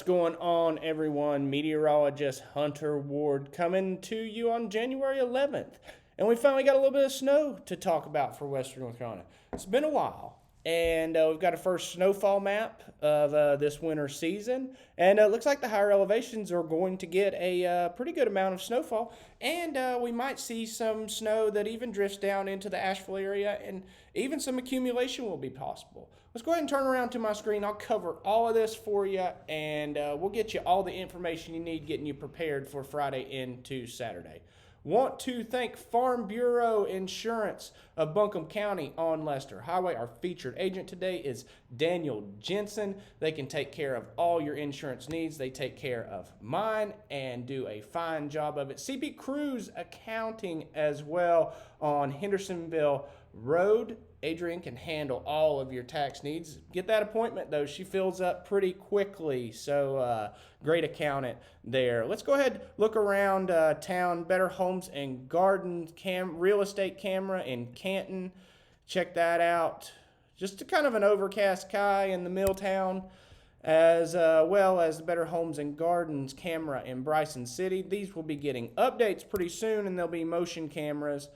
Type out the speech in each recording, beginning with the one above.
going on, everyone? Meteorologist Hunter Ward coming to you on January 11th. And we finally got a little bit of snow to talk about for Western North Carolina. It's been a while. And we've got a first snowfall map of this winter season. And it looks like the higher elevations are going to get a pretty good amount of snowfall. And we might see some snow that even drifts down into the Asheville area. And even some accumulation will be possible. Let's go ahead and turn around to my screen. I'll cover all of this for you. And we'll get you all the information you need, getting you prepared for Friday into Saturday. Want to thank Farm Bureau Insurance of Buncombe County on Lester Highway. Our featured agent today is Daniel Jensen. They can take care of all your insurance needs. They take care of mine and do a fine job of it. CP Cruz Accounting as well on Hendersonville Road. Adrian can handle all of your tax needs. Get that appointment, though. She fills up pretty quickly, so great accountant there. Let's go ahead, look around town. Better Homes and Gardens real estate camera in Canton. Check that out. Just a kind of an overcast sky in the Milltown, as well as the Better Homes and Gardens camera in Bryson City. These will be getting updates pretty soon, and there'll be motion cameras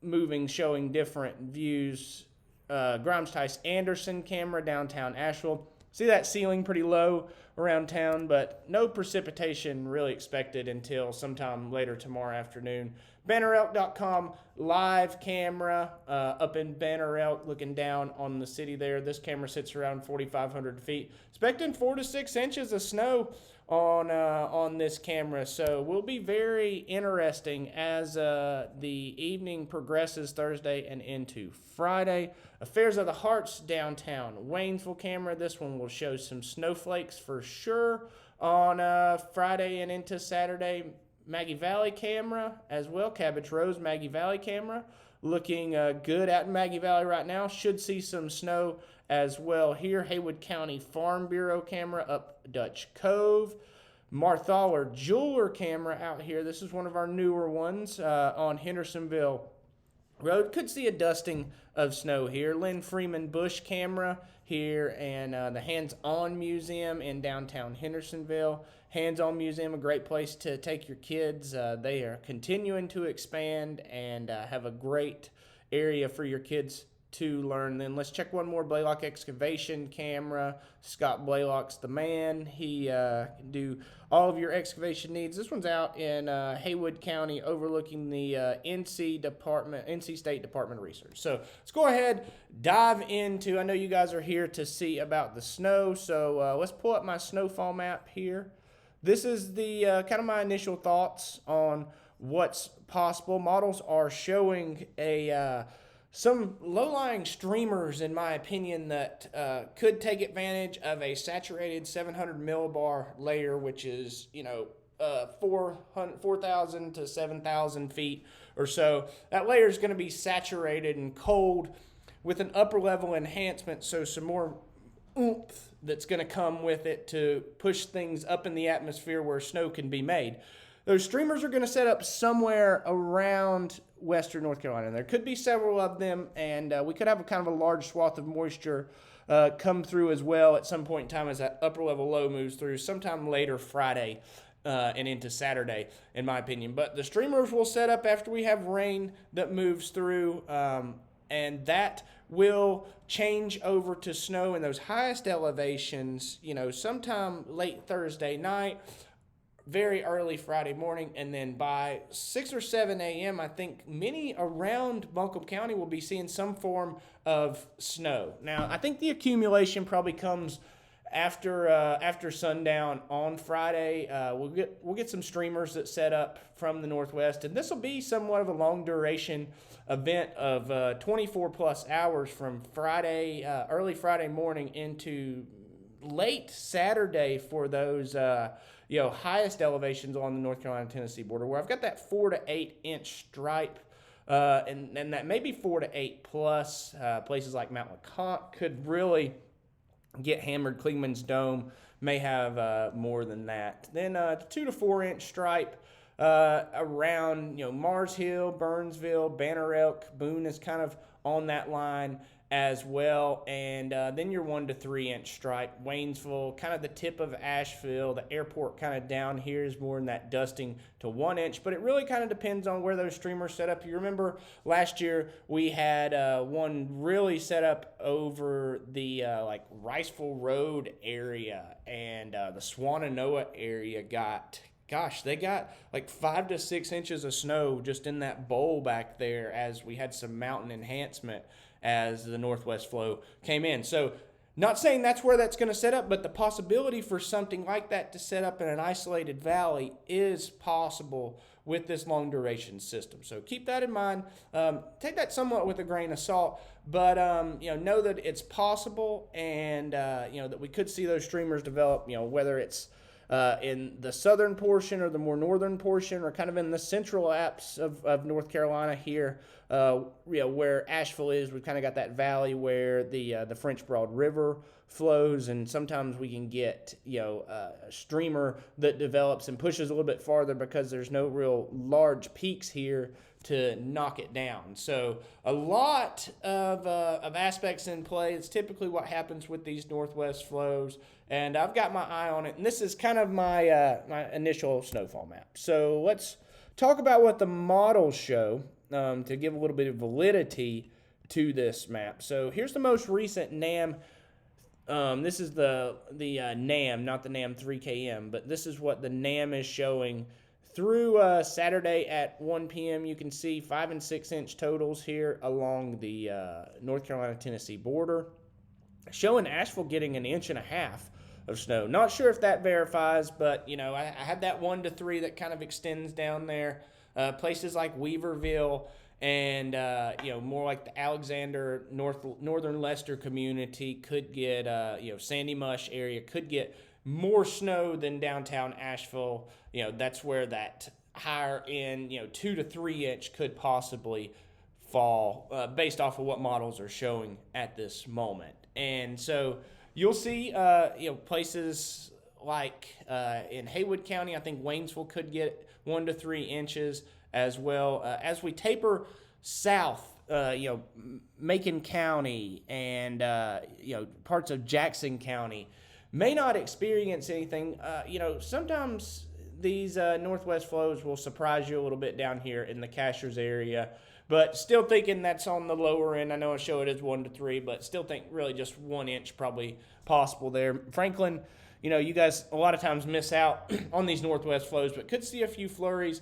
moving, showing different views. Grimes Tice Anderson camera downtown Asheville. See that ceiling pretty low around town, but no precipitation really expected until sometime later tomorrow afternoon. BannerElk.com live camera up in Banner Elk, looking down on the city there. This camera sits around 4,500 feet. Expecting 4 to 6 inches of snow on this camera, so will be very interesting as the evening progresses Thursday and into Friday. Affairs of the Hearts downtown Waynesville camera. This one will show some snowflakes for sure on Friday and into Saturday. Maggie Valley camera as well. Cabbage Rose Maggie Valley camera looking good out in Maggie Valley right now. Should see some snow as well here. Haywood County Farm Bureau camera up Dutch Cove. Marthaler Jeweler camera out here. This is one of our newer ones on Hendersonville Road. Could see a dusting of snow here. Lynn Freeman Bush camera here, and the Hands-On Museum in downtown Hendersonville. Hands-On Museum, a great place to take your kids. They are continuing to expand and have a great area for your kids to learn. Then let's check one more. Blaylock Excavation camera. Scott Blaylock's the man. He can do all of your excavation needs. This one's out in Haywood County, overlooking the NC State Department of Research. So let's go ahead, dive into. I know you guys are here to see about the snow, so let's pull up my snowfall map here. This is the kind of my initial thoughts on what's possible. Models are showing some low-lying streamers, in my opinion, that could take advantage of a saturated 700 millibar layer, which is 4,000 to 7,000 feet or so. That layer is going to be saturated and cold with an upper-level enhancement, so some more oomph that's going to come with it to push things up in the atmosphere where snow can be made. Those streamers are going to set up somewhere around Western North Carolina. There could be several of them, and we could have a kind of a large swath of moisture come through as well at some point in time as that upper-level low moves through sometime later Friday and into Saturday, in my opinion. But the streamers will set up after we have rain that moves through, and that will change over to snow in those highest elevations, sometime late Thursday night, very early Friday morning, and then by 6 or 7 a.m., I think many around Buncombe County will be seeing some form of snow. Now, I think the accumulation probably comes after sundown on Friday. We'll get some streamers that set up from the northwest, and this will be somewhat of a long duration event of 24 plus hours from Friday, early Friday morning into late Saturday for those highest elevations on the North Carolina-Tennessee border, where I've got that 4 to 8 inch stripe, and that maybe 4 to 8 plus. Places like Mount LeConte could really get hammered. Clingman's Dome may have more than that. Then 2 to 4 inch stripe around Mars Hill, Burnsville, Banner Elk. Boone is kind of on that line as well, and then your 1 to 3 inch stripe. Waynesville, kind of the tip of Asheville. The airport kind of down here is more in that dusting to 1 inch, but it really kind of depends on where those streamers set up. You remember last year we had one really set up over the like Riceville Road area, and the Swannanoa area they got like 5 to 6 inches of snow just in that bowl back there as we had some mountain enhancement as the northwest flow came in. So not saying that's where that's going to set up, but the possibility for something like that to set up in an isolated valley is possible with this long duration system. So keep that in mind. Take that somewhat with a grain of salt, but know that it's possible, and that we could see those streamers develop, whether it's in the southern portion or the more northern portion, or kind of in the central apps of North Carolina here, where Asheville is. We've kind of got that valley where the French Broad River flows, and sometimes we can get a streamer that develops and pushes a little bit farther because there's no real large peaks here to knock it down. So a lot of aspects in play. It's typically what happens with these northwest flows, and I've got my eye on it. And this is kind of my my initial snowfall map. So let's talk about what the models show to give a little bit of validity to this map. So here's the most recent NAM. This is the NAM, not the NAM 3KM, but this is what the NAM is showing through Saturday at 1 p.m. You can see 5 and 6 inch totals here along the North Carolina-Tennessee border, showing Asheville getting 1.5 inches of snow. Not sure if that verifies, but I had that 1 to 3 that kind of extends down there. Places like Weaverville and more like the Alexander, northern Leicester community could get Sandy Mush area could get more snow than downtown Asheville. That's where that higher end 2 to 3 inch could possibly fall based off of what models are showing at this moment. And so you'll see places like in Haywood County. I think Waynesville could get 1 to 3 inches as well. As we taper south, Macon County and parts of Jackson County may not experience anything. Sometimes these northwest flows will surprise you a little bit down here in the Cashers area, but still thinking that's on the lower end. I know I show it as 1 to 3, but still think really just 1 inch probably possible there. Franklin, you guys a lot of times miss out on these northwest flows, but could see a few flurries.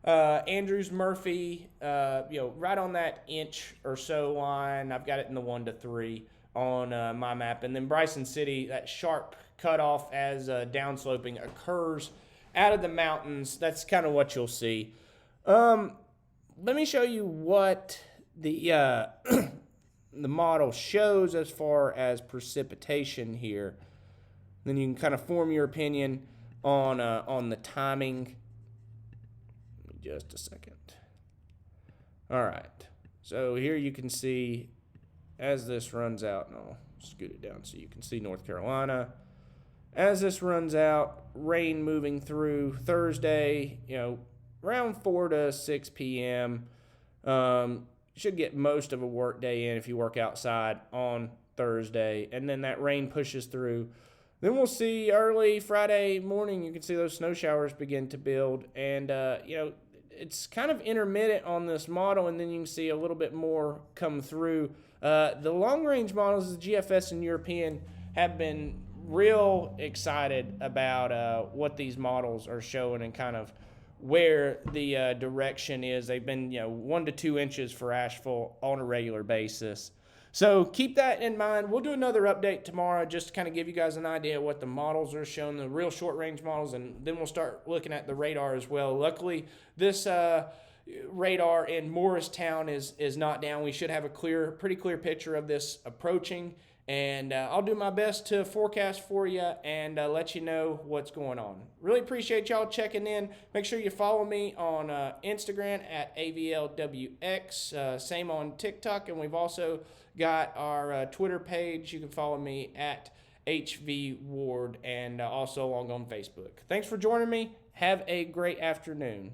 Andrews, Murphy, right on that inch or so line. I've got it in the 1 to 3 on my map. And then Bryson City, that sharp cutoff as downsloping occurs out of the mountains. That's kind of what you'll see. Let me show you what the the model shows as far as precipitation here. Then you can kind of form your opinion on the timing. Just a second. All right. So here you can see as this runs out, and I'll scoot it down so you can see North Carolina. As this runs out, rain moving through Thursday, around 4 to 6 p.m. Should get most of a work day in if you work outside on Thursday, and then that rain pushes through. Then we'll see early Friday morning, you can see those snow showers begin to build, and it's kind of intermittent on this model, and then you can see a little bit more come through. The long-range models, the GFS and European, have been real excited about what these models are showing and kind of where the direction is. They've been 1 to 2 inches for Asheville on a regular basis. So keep that in mind. We'll do another update tomorrow just to kind of give you guys an idea of what the models are showing, the real short-range models, and then we'll start looking at the radar as well. Luckily, this radar in Morristown is not down. We should have a pretty clear picture of this approaching, and I'll do my best to forecast for you and let you know what's going on. Really appreciate y'all checking in. Make sure you follow me on Instagram at AVLWX, same on TikTok, and we've also got our Twitter page. You can follow me at HV Ward, and also along on Facebook. Thanks for joining me. Have a great afternoon.